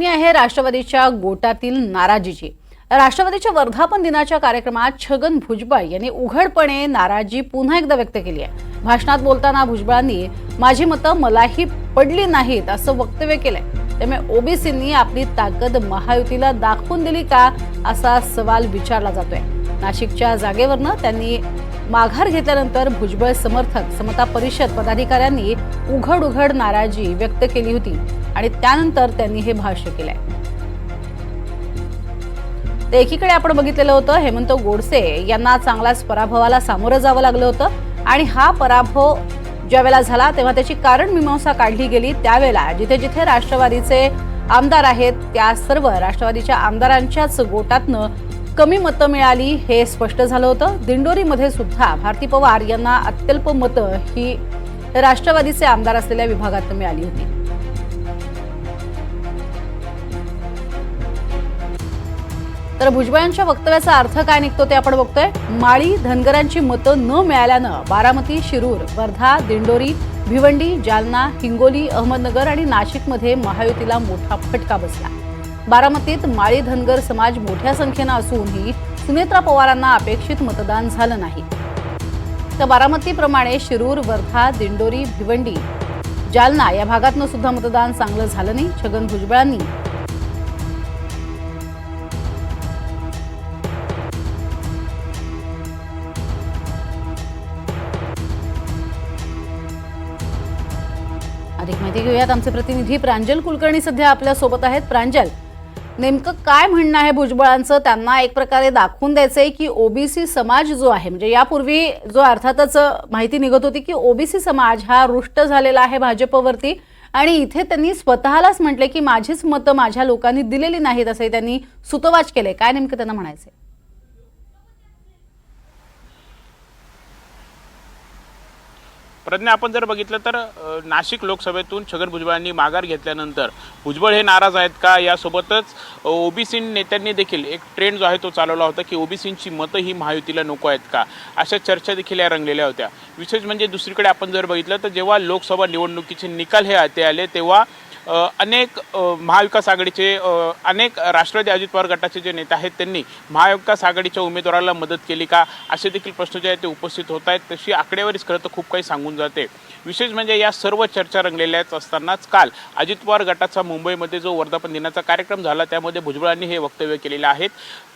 मी आहे राष्ट्रवादीच्या गोटातील नाराजीची। राष्ट्रवादीच्या वर्धापन दिनाच्या कार्यक्रमात छगन भुजबळ यांनी उघडपणे नाराजी पुन्हा एकदा व्यक्त केली आहे। भाषणात बोलताना भुजबळांनी माझी मतं मलाही पडली नाहीत असं वक्तव्य केलंय। त्यामुळे ओबीसींनी आपली ताकद महायुतीला दाखवून दिली का असा सवाल विचारला जातोय। नाशिकच्या जागेवरनं त्यांनी माघार घेतल्यानंतर भुजबळ समर्थक समता परिषद पदाधिकाऱ्यांनी उघड नाराजी व्यक्त केली होती आणि त्यानंतर त्यांनी हे भाष्य केलंय। एकीकडे आपण बघितलेलं होतं हेमंत गोडसे यांना चांगलाच पराभवाला सामोरं जावं लागलं होतं आणि हा पराभव ज्यावेळेला झाला तेव्हा त्याची कारण मीमांसा काढली गेली। त्यावेळेला जिथे जिथे राष्ट्रवादीचे आमदार आहेत त्या सर्व राष्ट्रवादीच्या आमदारांच्याच गोटातनं कमी मतं मिळाली हे स्पष्ट झालं होतं। दिंडोरीमध्ये सुद्धा भारती पवार यांना अत्यल्प मतं ही राष्ट्रवादीचे आमदार असलेल्या विभागात मिळाली होती। तर भुजबळांच्या वक्तव्याचा अर्थ काय निघतो ते आपण बघतोय। माळी धनगरांची मतं न मिळाल्यानं बारामती, शिरूर, वर्धा, दिंडोरी, भिवंडी, जालना, हिंगोली, अहमदनगर आणि नाशिकमध्ये महायुतीला मोठा फटका बसला। बारामतीत माळी धनगर समाज मोठ्या संख्येनं असूनही सुनेत्रा पवारांना अपेक्षित मतदान झालं नाही। तर बारामतीप्रमाणे शिरूर, वर्धा, दिंडोरी, भिवंडी, जालना या भागातनं सुद्धा मतदान चांगलं झालं नाही। छगन भुजबळांनी अधिक माहिती घेऊयात। आमचे प्रतिनिधी प्रांजल कुलकर्णी सध्या आपल्या सोबत आहेत। प्रांजल, नेमकं काय म्हणणं आहे भुजबळांचं? त्यांना एक प्रकारे दाखवून द्यायचंय की ओबीसी समाज जो आहे, म्हणजे यापूर्वी जो अर्थातच माहिती निघत होती की ओबीसी समाज हा रुष्ट झालेला आहे भाजपवरती आणि इथे त्यांनी स्वतःलाच म्हटले की माझीच मतं माझ्या लोकांनी दिलेली नाहीत असंही त्यांनी सुतवाच केले। काय नेमकं त्यांना म्हणायचंय? प्रज्ञा, आपण जर बघितलं तर नाशिक लोकसभेतून छगन भुजबळांनी माघार घेतल्यानंतर भुजबळ हे नाराज आहेत का, यासोबतच ओबीसी नेत्यांनी देखील एक ट्रेंड जो आहे तो चालवला होता की ओबीसींची मतं ही महायुतीला नको आहेत का, अशा चर्चा देखील या रंगलेल्या होत्या। विशेष म्हणजे दुसरीकडे आपण जर बघितलं तर जेव्हा लोकसभा निवडणुकीचे निकाल हे आले तेव्हा अनेक महाविकास आघाडीचे अनेक राष्ट्रवादी अजित पवार गटाचे जे नेते आहेत त्यांनी महाविकास आघाडीच्या उमेदवाराला मदत केली का, असे देखील प्रश्न जे आहेत ते उपस्थित होत आहेत। तशी आकडेवारीच खरं तर खूप काही सांगून जाते। विशेष म्हणजे या सर्व चर्चा रंगलेल्याच असतानाच काल अजित पवार गटाचा मुंबईमध्ये जो वर्धापन दिनाचा कार्यक्रम झाला त्यामध्ये भुजबळांनी हे वक्तव्य केलेले आहेत।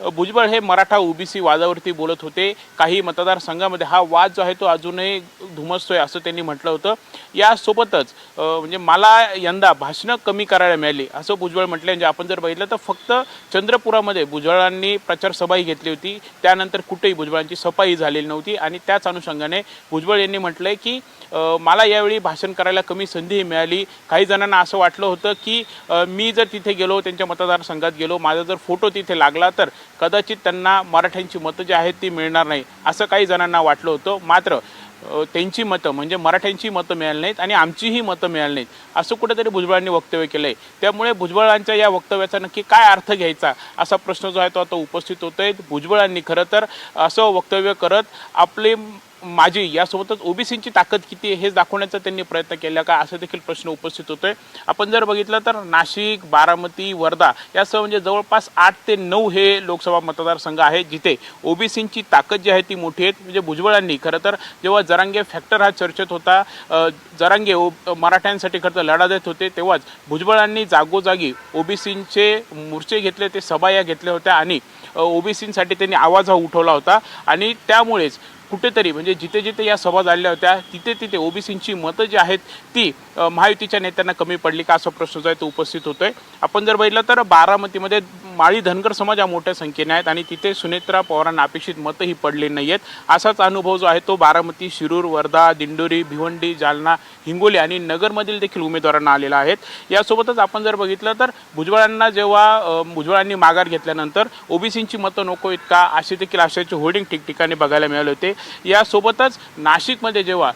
भुजबळ हे मराठा ओबीसी वादावरती बोलत होते। काही मतदारसंघामध्ये हा वाद जो आहे तो अजूनही धुमसतोय असं त्यांनी म्हटलं होतं। यासोबतच म्हणजे मला यंदा भाषणं कमी करायला मिळाली असं भुजबळ म्हटले। म्हणजे आपण जर बघितलं तर फक्त चंद्रपुरामध्ये भुजबळांनी प्रचार सभाही घेतली होती, त्यानंतर कुठेही भुजबळांची सफाई झालेली नव्हती आणि त्याच अनुषंगाने भुजबळ यांनी म्हटलंय की मला यावेळी भाषण करायला कमी संधी मिळाली। काही जणांना असं वाटलं होतं की मी जर तिथे गेलो, त्यांच्या मतदारसंघात गेलो, माझा जर फोटो तिथे लागला तर कदाचित त्यांना मराठ्यांची मतं जी आहेत ती मिळणार नाही असं काही जणांना वाटलं होतं। मात्र त्यांची मतं म्हणजे मराठ्यांची मतं मिळाली नाहीत आणि आमचीही मतं मिळाली नाहीत असं कुठेतरी भुजबळांनी वक्तव्य केलंय। त्यामुळे भुजबळांच्या या वक्तव्याचा नक्की काय अर्थ घ्यायचा असा प्रश्न जो आहे तो आता उपस्थित होतोय। भुजबळांनी खरं तर असं वक्तव्य करत आपले माझी यासोबतच ओबीसींची ताकद किती आहे हे दाखवण्याचा त्यांनी प्रयत्न केला का, असा देखील प्रश्न उपस्थित होतोय। आपण जर बघितलं तर नाशिक, बारामती, वर्धा यासह म्हणजे जवळपास 8 ते 9 हे लोकसभा मतदारसंघ आहेत जिथे ओबीसींची ताकद जी आहे ती मोठी आहे। म्हणजे भुजबळांनी खरं तर जेव्हा जरांगे फॅक्टर हा चर्चेत होता, जरांगे मराठ्यांसाठी खरं तर लढा देत होते, तेव्हाच भुजबळांनी जागोजागी ओबीसींचे मोर्चे घेतले, ते सभा या घेतल्या होत्या आणि ओबीसींसाठी त्यांनी आवाज हा उठवला होता आणि त्यामुळेच कुठेतरी म्हणजे जिथे जिथे या सभा झाल्या होत्या तिथे तिथे ओबीसींची मतं जी आहेत ती महायुतीच्या नेत्यांना कमी पडली का असा प्रश्न जो आहे तो उपस्थित होतोय। आपण जर बघितलं तर बारामतीमध्ये माळी धनगर समाज हा मोठ्या संख्येने आहेत आणि तिथे सुनेत्रा पवारांना अपेक्षित मतंही पडली नाही आहेत। असाच अनुभव जो आहे तो बारामती, शिरूर, वर्धा, दिंडोरी, भिवंडी, जालना, हिंगोली आणि नगरमधील देखील उमेदवारांना आलेला आहेत। यासोबतच आपण जर बघितलं तर भुजबळांना जेव्हा भुजबळांनी माघार घेतल्यानंतर ओबीसींची मतं नको आहेत का असे देखील आशयाचे होर्डिंग ठिकठिकाणी बघायला मिळाले होते। यासोबतच नाशिकमध्ये जेव्हा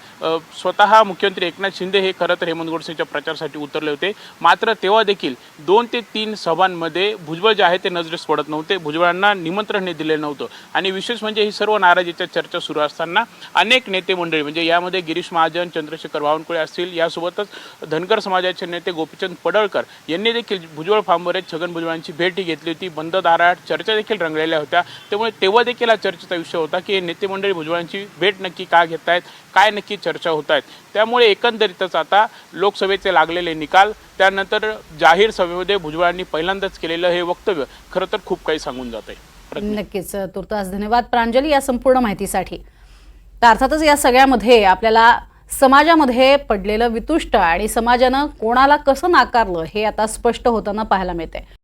स्वतः मुख्यमंत्री एकनाथ शिंदे हे खरं तर हेमंत गोडसेच्या प्रचारासाठी उतरले होते, मात्र तेव्हा देखील 2 ते 3 सभांमध्ये भुजबळ जे आहे ते नजरेस पडत नव्हते. भुजबळांना निमंत्रण हे दिले नव्हतं. आणि विशेष म्हणजे ही सर्व नाराजीच्या चर्चा सुरू असताना अनेक नेते मंडळी म्हणजे यामध्ये गिरीश महाजन, चंद्रशेखर बावनकुळे असतील, यासोबतच धनगर समाजाचे नेते गोपीचंद पडळकर यांनी देखील भुजबळ फार्मवर छगन भुजबळांची भेटी घेतली होती. बंद दारात चर्चा देखील रंगलेल्या होत्या. त्यामुळे तेव्हा देखील हा चर्चेचा विषय होता की हे नेते मंडळी भुजबळांची भेट नक्की का घेत आहेत, काय नक्की चर्चा होत आहेत. त्यामुळे एकंदरीतच आता लोकसभेचे लागलेले निकाल, त्यानंतर जाहीर सभेमध्ये भुजबळांनी पहिल्यांदाच केलेलं हे वक्तव्य खरं तर खूप काही सांगून जात आहे. नक्कीच. तुर्तास धन्यवाद प्रांजली या संपूर्ण माहितीसाठी. तर अर्थातच या सगळ्यामध्ये आपल्याला समाजामध्ये पडलेलं वितुष्ट आणि समाजानं कोणाला कसं नाकारलं हे आता स्पष्ट होताना पाहायला मिळतंय.